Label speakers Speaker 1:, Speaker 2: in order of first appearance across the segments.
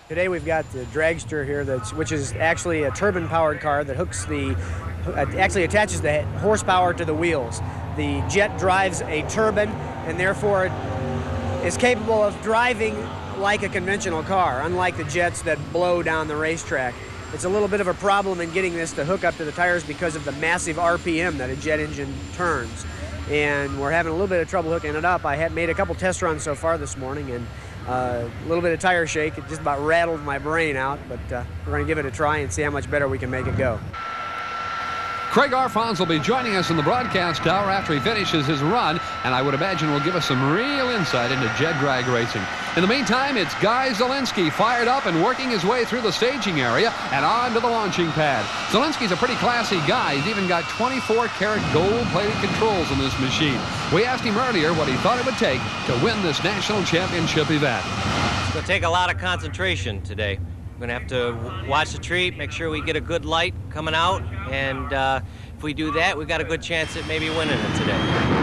Speaker 1: Today we've got the dragster here, which is actually a turbine-powered car that actually attaches the horsepower to the wheels. The jet drives a turbine, and therefore is capable of driving like a conventional car, unlike the jets that blow down the racetrack. It's a little bit of a problem in getting this to hook up to the tires because of the massive RPM that a jet engine turns. And we're having a little bit of trouble hooking it up. I have made a couple test runs so far this morning, and a little bit of tire shake. It just about rattled my brain out, but we're going to give it a try and see how much better we can make it go.
Speaker 2: Craig Arfons will be joining us in the broadcast tower after he finishes his run, and I would imagine will give us some real insight into jet drag racing. In the meantime, it's Guy Zielinski fired up and working his way through the staging area and on to the launching pad. Zielinski's a pretty classy guy. He's even got 24-karat gold-plated controls in this machine. We asked him earlier what he thought it would take to win this national championship event.
Speaker 3: It's going to take a lot of concentration today. We're going to have to watch the tree, make sure we get a good light coming out, and if we do that, we've got a good chance at maybe winning it today.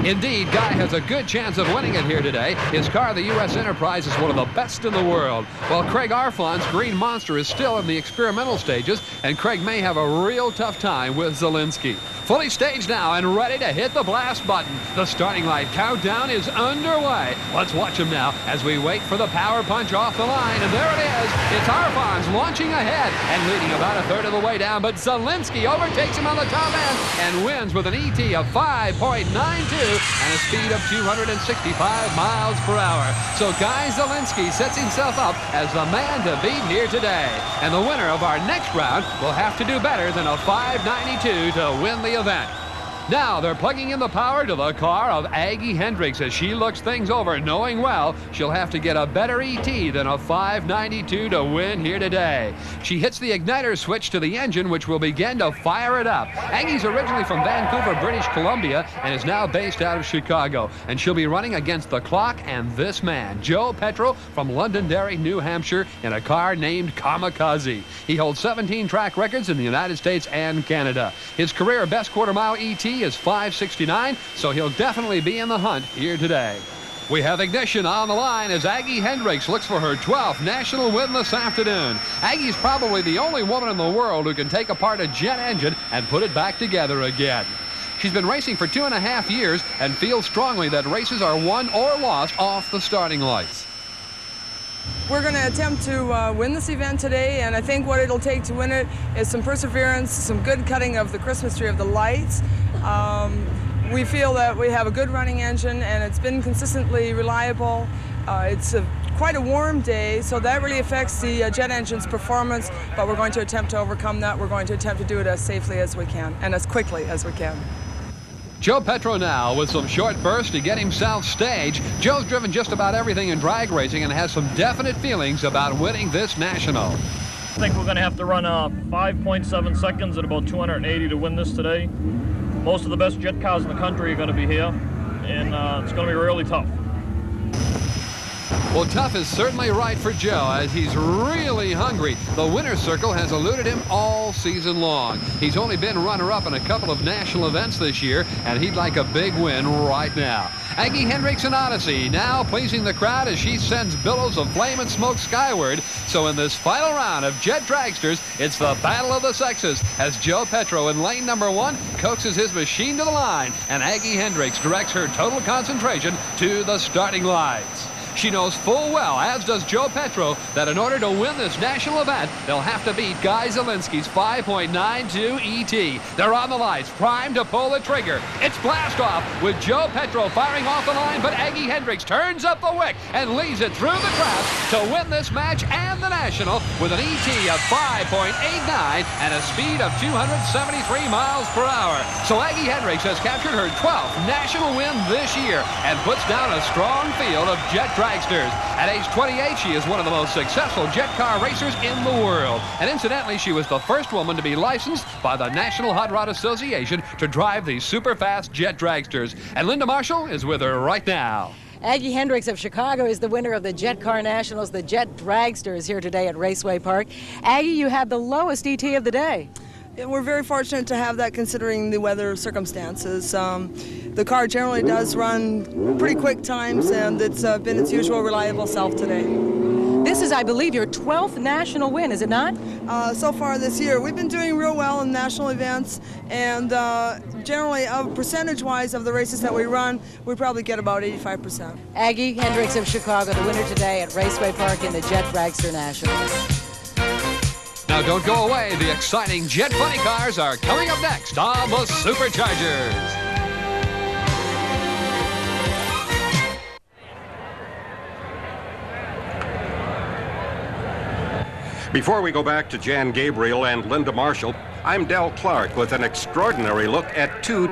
Speaker 2: Indeed, Guy has a good chance of winning it here today. His car, the U.S. Enterprise, is one of the best in the world. While Craig Arfons' Green Monster is still in the experimental stages, and Craig may have a real tough time with Zielinski. Fully staged now and ready to hit the blast button. The starting light countdown is underway. Let's watch him now as we wait for the power punch off the line. And there it is. It's Arfons launching ahead and leading about a third of the way down. But Zielinski overtakes him on the top end and wins with an ET of 5.92 and a speed of 265 miles per hour. So Guy Zielinski sets himself up as the man to beat here today. And the winner of our next round will have to do better than a 5.92 to win the event. Now they're plugging in the power to the car of Aggie Hendricks as she looks things over, knowing well she'll have to get a better ET than a 5.92 to win here today. She hits the igniter switch to the engine, which will begin to fire it up. Aggie's originally from Vancouver, British Columbia, and is now based out of Chicago. And she'll be running against the clock and this man, Joe Petro from Londonderry, New Hampshire, in a car named Kamikaze. He holds 17 track records in the United States and Canada. His career best quarter-mile ET is 5.69, so he'll definitely be in the hunt here today. We have ignition on the line as Aggie Hendricks looks for her 12th national win this afternoon. Aggie's probably the only woman in the world who can take apart a jet engine and put it back together again. She's been racing for 2.5 years and feels strongly that races are won or lost off the starting lights.
Speaker 4: We're going to attempt to win this event today, and I think what it'll take to win it is some perseverance, some good cutting of the Christmas tree of the lights. We feel that we have a good running engine, and it's been consistently reliable. It's quite a warm day, so that really affects the jet engine's performance, but we're going to attempt to overcome that. We're going to attempt to do it as safely as we can and as quickly as we can.
Speaker 2: Joe Petro now with some short bursts to get himself staged. Joe's driven just about everything in drag racing and has some definite feelings about winning this national.
Speaker 5: I think we're going to have to run 5.7 seconds at about 280 to win this today. Most of the best jet cars in the country are going to be here, and it's going to be really tough.
Speaker 2: Well, tough is certainly right for Joe as he's really hungry. The winner's circle has eluded him all season long. He's only been runner-up in a couple of national events this year, and he'd like a big win right now. Aggie Hendricks in Odyssey now pleasing the crowd as she sends billows of flame and smoke skyward. So in this final round of jet dragsters, it's the battle of the sexes as Joe Petro in lane number 1 coaxes his machine to the line, and Aggie Hendricks directs her total concentration to the starting lights. She knows full well, as does Joe Petro, that in order to win this national event, they'll have to beat Guy Zielinski's 5.92 ET. They're on the lights, primed to pull the trigger. It's blast off with Joe Petro firing off the line, but Aggie Hendricks turns up the wick and leaves it through the traps to win this match and the national with an ET of 5.89 and a speed of 273 miles per hour. So Aggie Hendricks has captured her 12th national win this year and puts down a strong field of jet dragsters. At age 28, she is one of the most successful jet car racers in the world. And incidentally, she was the first woman to be licensed by the National Hot Rod Association to drive these super fast jet dragsters. And Linda Marshall is with her right now.
Speaker 6: Aggie Hendricks of Chicago is the winner of the Jet Car Nationals, the Jet Dragsters, here today at Raceway Park. Aggie, you have the lowest ET of the day.
Speaker 4: Yeah, we're very fortunate to have that considering the weather circumstances. The car generally does run pretty quick times, and it's been its usual reliable self today.
Speaker 6: This is, I believe, your 12th national win, is it not?
Speaker 4: So far this year. We've been doing real well in national events, and generally, percentage-wise of the races that we run, we probably get about 85%.
Speaker 6: Aggie Hendricks of Chicago, the winner today at Raceway Park in the Jet Dragster Nationals.
Speaker 2: Now don't go away. The exciting Jet Funny Cars are coming up next on the Superchargers.
Speaker 7: Before we go back to Jan Gabriel and Linda Marshall, I'm Del Clark with an extraordinary look at two